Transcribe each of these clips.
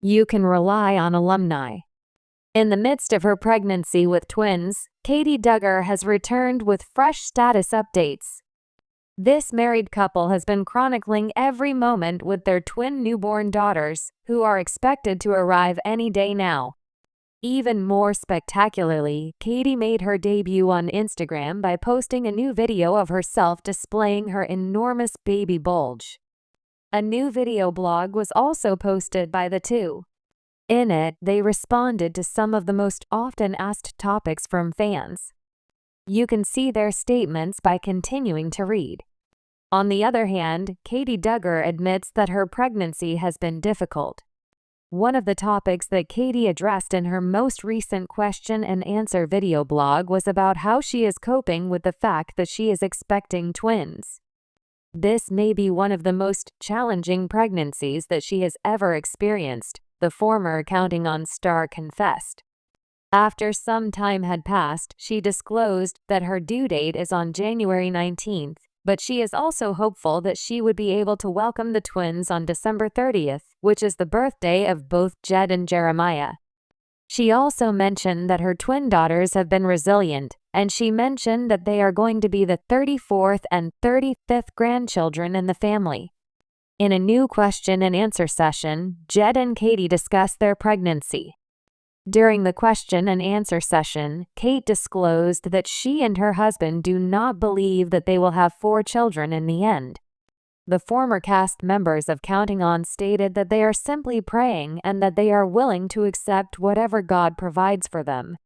You can rely on alumni. In the midst of her pregnancy with twins, Katey DUGGAR has returned with fresh status updates. This married couple has been chronicling every moment with their twin newborn daughters, who are expected to arrive any day now. Even more spectacularly, Katey made her debut on Instagram by posting a new video of herself displaying her enormous baby bulge. A new video blog was also posted by the two. In it, they responded to some of the most often asked topics from fans. You can see their statements by continuing to read. On the other hand, Katey DUGGAR admits that her pregnancy has been difficult. One of the topics that Katey addressed in her most recent question and answer video blog was about how she is coping with the fact that she is expecting twins. This may be one of the most challenging pregnancies that she has ever experienced, the former Counting On star confessed. After some time had passed, she disclosed that her due date is on January 19th, but she is also hopeful that she would be able to welcome the twins on December 30th, which is the birthday of both Jed and Jeremiah. She also mentioned that her twin daughters have been resilient, and she mentioned that they are going to be the 34th and 35th grandchildren in the family. In a new question and answer session, Jed and Katey discussed their pregnancy. During the question and answer session, Kate disclosed that she and her husband do not believe that they will have 4 children in the end. The former cast members of Counting On stated that they are simply praying and that they are willing to accept whatever God provides for them.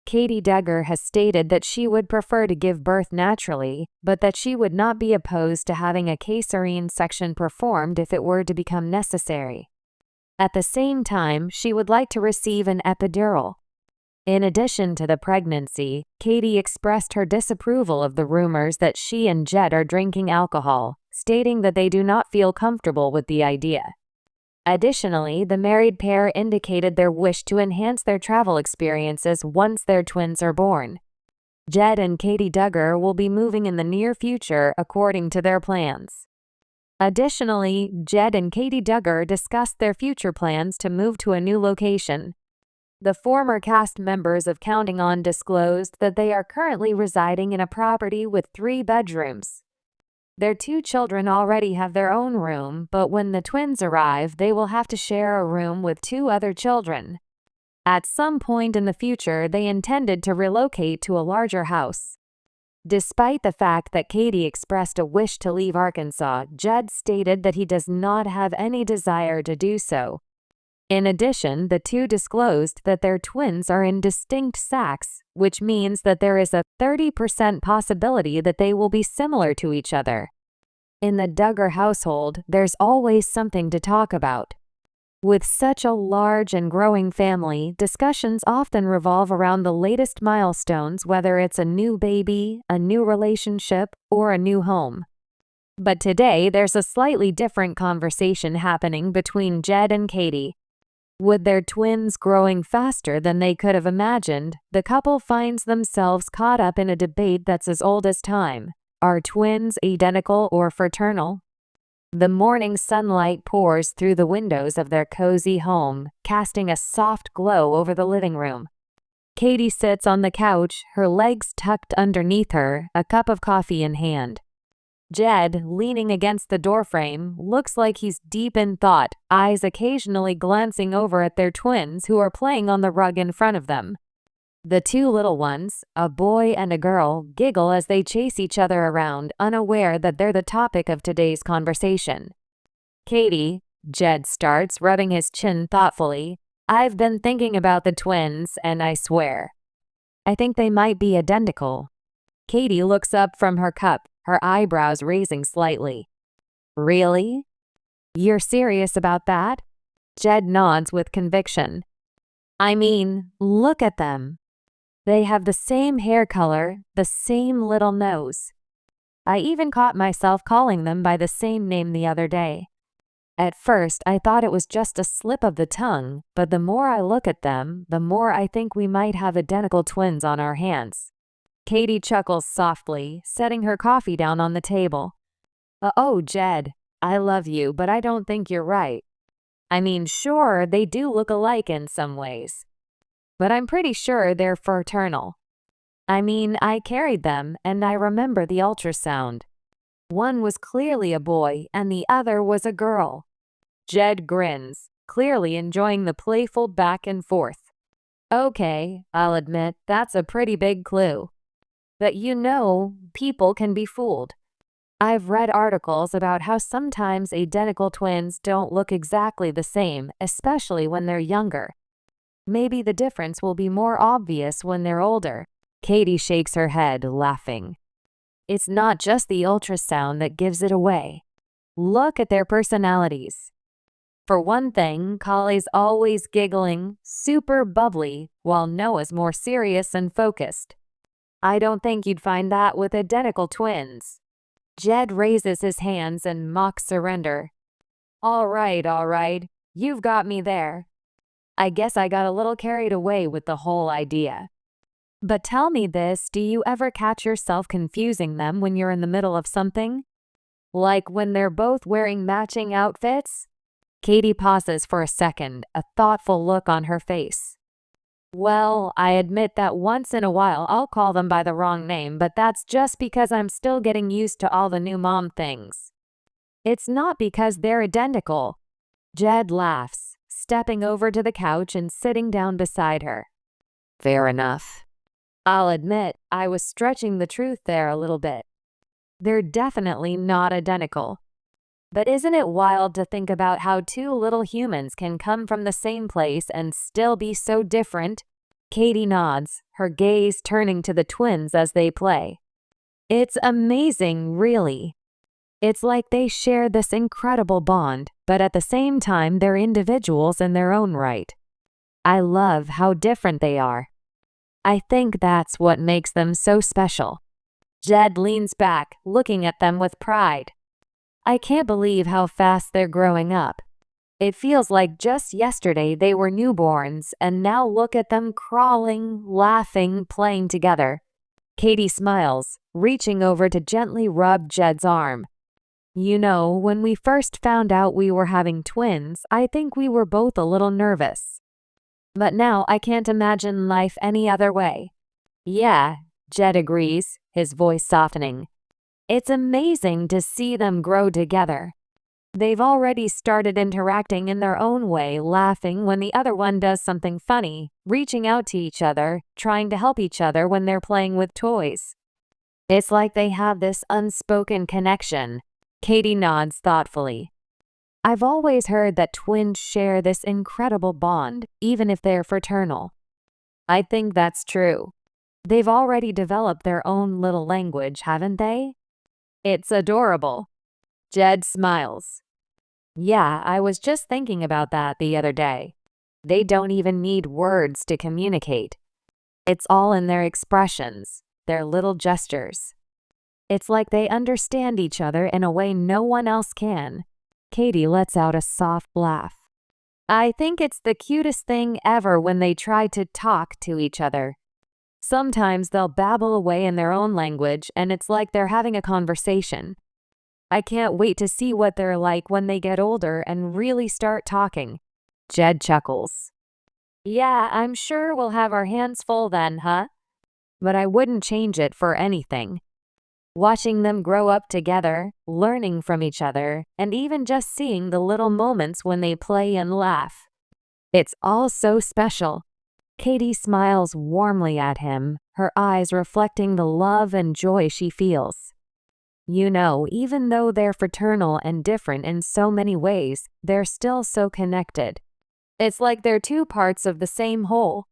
Katey DUGGAR has stated that she would prefer to give birth naturally, but that she would not be opposed to having a cesarean section performed if it were to become necessary. At the same time, she would like to receive an epidural. In addition to the pregnancy, Katey expressed her disapproval of the rumors that she and Jed are drinking alcohol, stating that they do not feel comfortable with the idea. Additionally, the married pair indicated their wish to enhance their travel experiences once their twins are born. Jed and Katey DUGGAR will be moving in the near future according to their plans. Additionally, Jed and Katey DUGGAR discussed their future plans to move to a new location. The former cast members of Counting On disclosed that they are currently residing in a property with 3 bedrooms. Their 2 children already have their own room, but when the twins arrive, they will have to share a room with 2 other children. At some point in the future, they intended to relocate to a larger house. Despite the fact that Katey expressed a wish to leave Arkansas, Jed stated that he does not have any desire to do so. In addition, the two disclosed that their twins are in distinct sacks, which means that there is a 30% possibility that they will be similar to each other. In the DUGGAR household, there's always something to talk about. With such a large and growing family, discussions often revolve around the latest milestones, whether it's a new baby, a new relationship, or a new home. But today, there's a slightly different conversation happening between Jed and Katey. With their twins growing faster than they could have imagined, the couple finds themselves caught up in a debate that's as old as time. Are twins identical or fraternal? The morning sunlight pours through the windows of their cozy home, casting a soft glow over the living room. Katey sits on the couch, her legs tucked underneath her, a cup of coffee in hand. Jed, leaning against the doorframe, looks like he's deep in thought, eyes occasionally glancing over at their twins who are playing on the rug in front of them. The 2 little ones, a boy and a girl, giggle as they chase each other around, unaware that they're the topic of today's conversation. Katey, Jed starts, rubbing his chin thoughtfully, I've been thinking about the twins, and I swear, I think they might be identical. Katey looks up from her cup, her eyebrows raising slightly. Really? You're serious about that? Jed nods with conviction. I mean, look at them. They have the same hair color, the same little nose. I even caught myself calling them by the same name the other day. At first, I thought it was just a slip of the tongue, but the more I look at them, the more I think we might have identical twins on our hands. Katey chuckles softly, setting her coffee down on the table. Oh, Jed, I love you, but I don't think you're right. I mean, sure, they do look alike in some ways, but I'm pretty sure they're fraternal. I mean, I carried them, and I remember the ultrasound. One was clearly a boy, and the other was a girl. Jed grins, clearly enjoying the playful back and forth. Okay, I'll admit, that's a pretty big clue. But people can be fooled. I've read articles about how sometimes identical twins don't look exactly the same, especially when they're younger. Maybe the difference will be more obvious when they're older. Katey shakes her head, laughing. It's not just the ultrasound that gives it away. Look at their personalities. For one thing, Kali's always giggling, super bubbly, while Noah's more serious and focused. I don't think you'd find that with identical twins. Jed raises his hands in mock surrender. All right, you've got me there. I guess I got a little carried away with the whole idea. But tell me this, do you ever catch yourself confusing them when you're in the middle of something? Like when they're both wearing matching outfits? Katey pauses for a second, a thoughtful look on her face. Well, I admit that once in a while I'll call them by the wrong name, but that's just because I'm still getting used to all the new mom things. It's not because they're identical. Jed laughs, stepping over to the couch and sitting down beside her. Fair enough. I'll admit, I was stretching the truth there a little bit. They're definitely not identical. But isn't it wild to think about how two little humans can come from the same place and still be so different? Katey nods, her gaze turning to the twins as they play. It's amazing, really. It's like they share this incredible bond, but at the same time they're individuals in their own right. I love how different they are. I think that's what makes them so special. Jed leans back, looking at them with pride. I can't believe how fast they're growing up. It feels like just yesterday they were newborns, and now look at them crawling, laughing, playing together. Katey smiles, reaching over to gently rub Jed's arm. When we first found out we were having twins, I think we were both a little nervous. But now I can't imagine life any other way. Yeah, Jed agrees, his voice softening. It's amazing to see them grow together. They've already started interacting in their own way, laughing when the other one does something funny, reaching out to each other, trying to help each other when they're playing with toys. It's like they have this unspoken connection. Katey nods thoughtfully. I've always heard that twins share this incredible bond, even if they're fraternal. I think that's true. They've already developed their own little language, haven't they? It's adorable. Jed smiles. Yeah, I was just thinking about that the other day. They don't even need words to communicate. It's all in their expressions, their little gestures. It's like they understand each other in a way no one else can. Katey lets out a soft laugh. I think it's the cutest thing ever when they try to talk to each other. Sometimes they'll babble away in their own language, and it's like they're having a conversation. I can't wait to see what they're like when they get older and really start talking. Jed chuckles. Yeah, I'm sure we'll have our hands full then, huh? But I wouldn't change it for anything. Watching them grow up together, learning from each other, and even just seeing the little moments when they play and laugh. It's all so special. Katey smiles warmly at him, her eyes reflecting the love and joy she feels. Even though they're fraternal and different in so many ways, they're still so connected. It's like they're two parts of the same whole.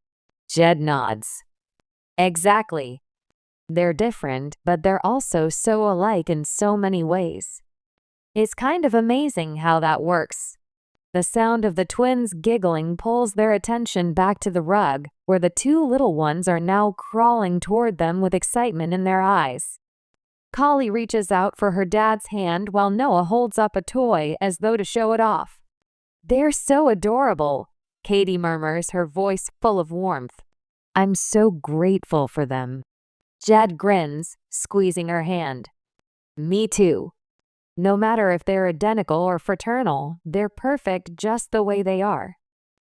Jed nods. Exactly. They're different, but they're also so alike in so many ways. It's kind of amazing how that works. The sound of the twins giggling pulls their attention back to the rug, where the two little ones are now crawling toward them with excitement in their eyes. Kali reaches out for her dad's hand while Noah holds up a toy as though to show it off. They're so adorable, Katey murmurs, her voice full of warmth. I'm so grateful for them. Jed grins, squeezing her hand. Me too. No matter if they're identical or fraternal, they're perfect just the way they are.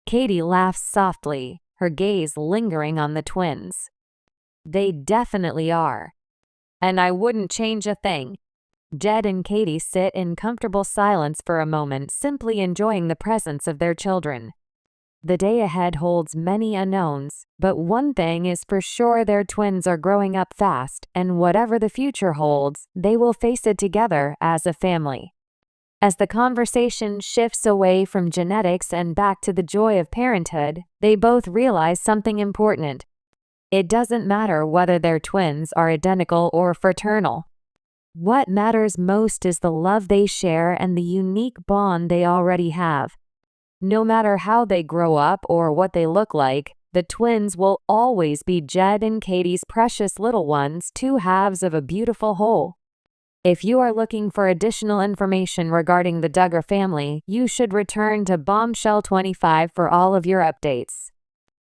Katey laughs softly, her gaze lingering on the twins. They definitely are. And I wouldn't change a thing. Jed and Katey sit in comfortable silence for a moment, simply enjoying the presence of their children. The day ahead holds many unknowns, but one thing is for sure: their twins are growing up fast, and whatever the future holds, they will face it together as a family. As the conversation shifts away from genetics and back to the joy of parenthood, they both realize something important. It doesn't matter whether their twins are identical or fraternal. What matters most is the love they share and the unique bond they already have. No matter how they grow up or what they look like, the twins will always be Jed and Katey's precious little ones, two halves of a beautiful whole. If you are looking for additional information regarding the Duggar family, you should return to Bombshell 25 for all of your updates.